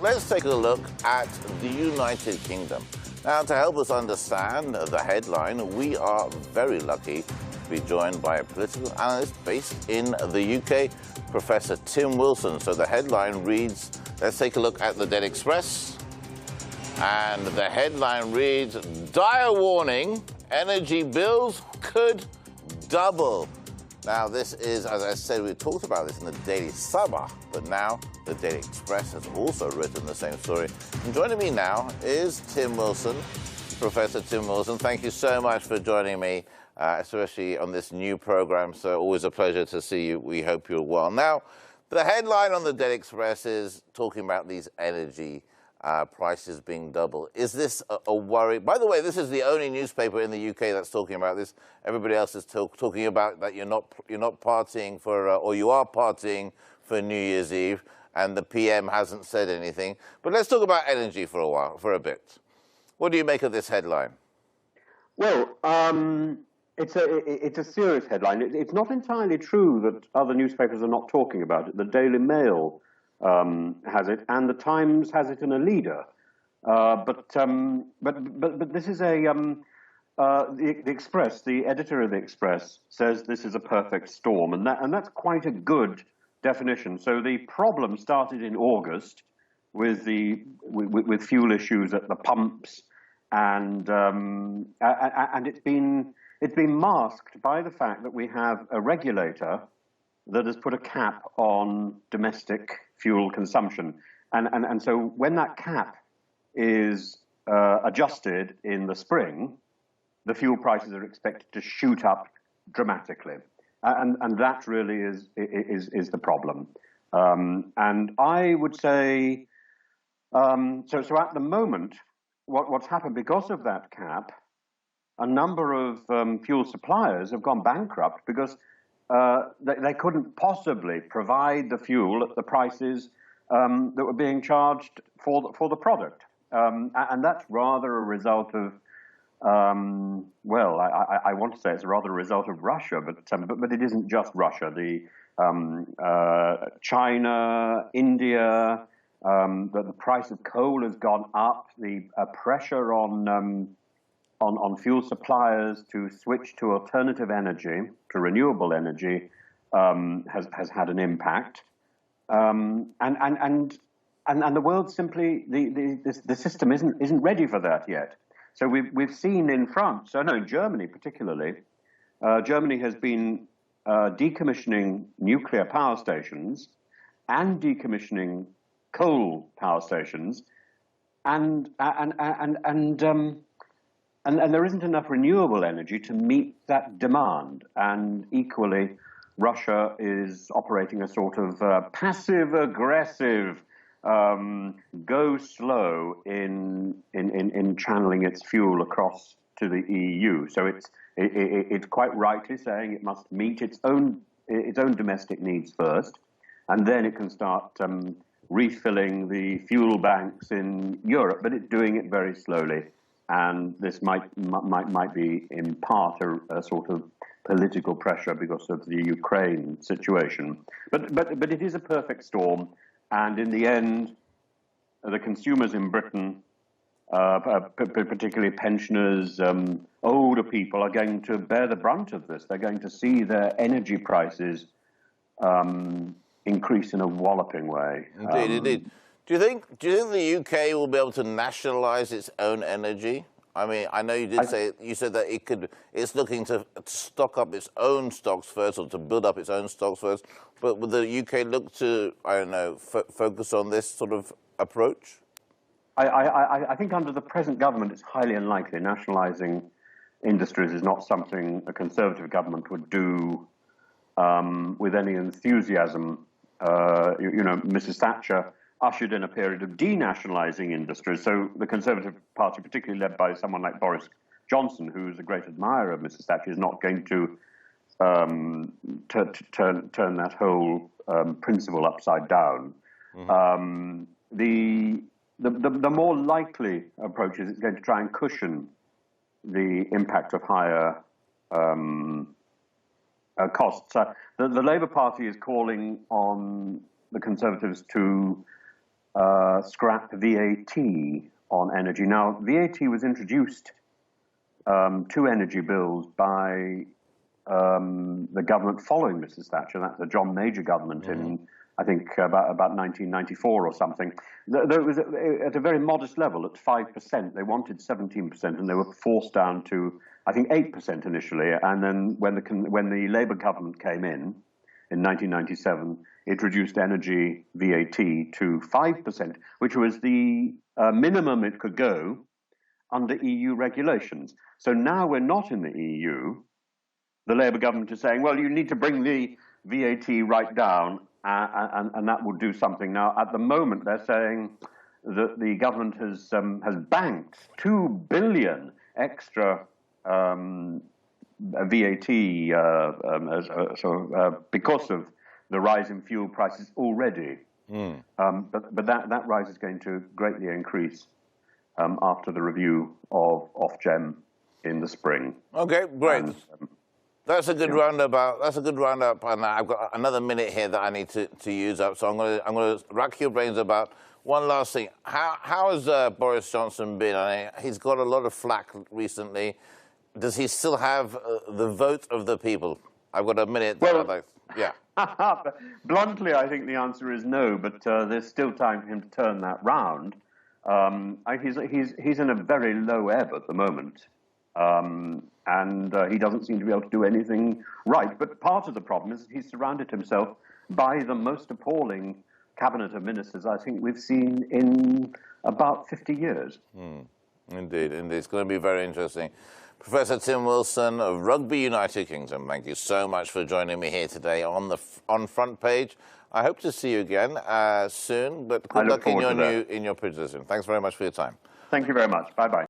let's take a look at the United Kingdom. Now, to help us understand the headline, we are very lucky to be joined by a political analyst based in the UK, Professor Tim Wilson. So the headline reads, let's take a look at the Debt Express. And the headline reads, dire warning, energy bills could double. Now, this is, as I said, we talked about this in the Daily Sabah, but now the Daily Express has also written the same story. And joining me now is Tim Wilson, Professor Tim Wilson. Thank you so much for joining me, especially on this new program. So always a pleasure to see you. We hope you're well. Now, the headline on the Daily Express is talking about these energy prices being double. Is this a worry? By the way, this is the only newspaper in the UK that's talking about this. Everybody else is talking about that you're not partying for, or you are partying for New Year's Eve, and the PM hasn't said anything. But let's talk about energy for a bit. What do you make of this headline? Well, it's a serious headline. It's not entirely true that other newspapers are not talking about it. The Daily Mail has it, and the Times has it in a leader. But this is the Express. The editor of the Express says this is a perfect storm, and that's quite a good definition. So the problem started in August with with fuel issues at the pumps, and it's been masked by the fact that we have a regulator that has put a cap on domestic fuel consumption. And so when that cap is adjusted in the spring, the fuel prices are expected to shoot up dramatically. And that really is the problem. And I would say, so at the moment, what's happened because of that cap, a number of fuel suppliers have gone bankrupt because they couldn't possibly provide the fuel at the prices that were being charged for the product. And that's rather a result of, well, I want to say it's rather a result of Russia, but it isn't just Russia. China, India, the price of coal has gone up. The pressure on fuel suppliers to switch to alternative energy, to renewable energy, has had an impact, and the world simply the system isn't ready for that yet. So we've seen in France, in Germany particularly, Germany has been decommissioning nuclear power stations and decommissioning coal power stations, and there isn't enough renewable energy to meet that demand. And equally, Russia is operating a sort of passive-aggressive, go slow in channeling its fuel across to the EU. So it's quite rightly saying it must meet its own domestic needs first, and then it can start refilling the fuel banks in Europe. But it's doing it very slowly. And this might be in part a sort of political pressure because of the Ukraine situation. But it is a perfect storm, and in the end, the consumers in Britain, particularly pensioners, older people, are going to bear the brunt of this. They're going to see their energy prices increase in a walloping way. Indeed. Do you think the UK will be able to nationalise its own energy? I mean, I know you said that it's looking to stock up its own stocks first, or to build up its own stocks first. But would the UK look to, I don't know, focus on this sort of approach? I think under the present government, it's highly unlikely. Nationalising industries is not something a Conservative government would do with any enthusiasm. Mrs. Thatcher ushered in a period of denationalising industries. So the Conservative Party, particularly led by someone like Boris Johnson, who's a great admirer of Mrs. Thatcher, is not going to turn that whole principle upside down. Mm-hmm. The more likely approach is it's going to try and cushion the impact of higher costs. The Labour Party is calling on the Conservatives to scrap VAT on energy. Now, VAT was introduced to energy bills by the government following Mrs. Thatcher. That's the John Major government in, I think, about 1994 or something. It was at a very modest level, at 5%. They wanted 17%, and they were forced down to, I think, 8% initially. And then when the Labour government came in 1997, it reduced energy VAT to 5%, which was the minimum it could go under EU regulations. So now we're not in the EU. The Labour government is saying, well, you need to bring the VAT right down, and that will do something. Now, at the moment, they're saying that the government has banked 2 billion extra VAT because of the rise in fuel prices already. But that rise is going to greatly increase after the review of Ofgem in the spring. Okay, great. That's a good roundabout. That's a good roundup, and I've got another minute here that I need to use up. So I'm going to rack your brains about one last thing. How has Boris Johnson been? I mean, he's got a lot of flack recently. Does he still have the vote of the people? I've got a minute. Well, yeah. Bluntly, I think the answer is no. But there's still time for him to turn that round. He's in a very low ebb at the moment. And he doesn't seem to be able to do anything right. But part of the problem is he's surrounded himself by the most appalling cabinet of ministers I think we've seen in about 50 years. Indeed, indeed. It's going to be very interesting. Professor Tim Wilson of Rugby United Kingdom, thank you so much for joining me here today on Front Page. I hope to see you again soon, but good luck in your position. Thanks very much for your time. Thank you very much. Bye-bye.